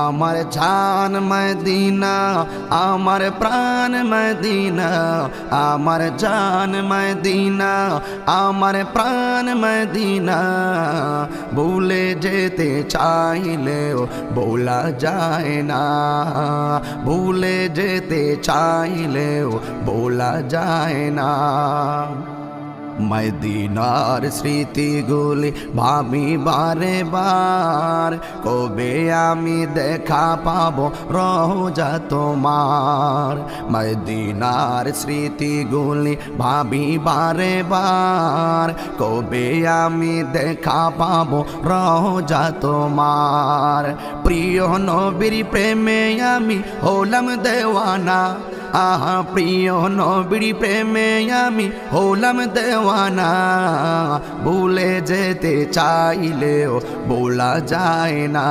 আমার জান মদিনা, আমার প্রাণ মদিনা, আমার জান মদিনা, আমার প্রাণ মদিনা। ভুলে যেতে চাইলেও ভোলা যায় না, ভুলে যেতে চাইলেও ভোলা যায় না। মদিনার স্মৃতিগুলি ভাবি বারে বার, কবে আমি দেখা পাবো রোজা তোমার। মদিনার স্মৃতিগুলি ভাবি বারে বার, কবে আমি দেখা পাবো রোজা তোমার। প্রিয় নবীর প্রেমে আমি হলাম দেওয়ানা, আহা প্রিয় নবীর প্রেমে আমি হলাম দেওয়ানা। ভুলে যেতে চাইলেও ভোলা যায় না।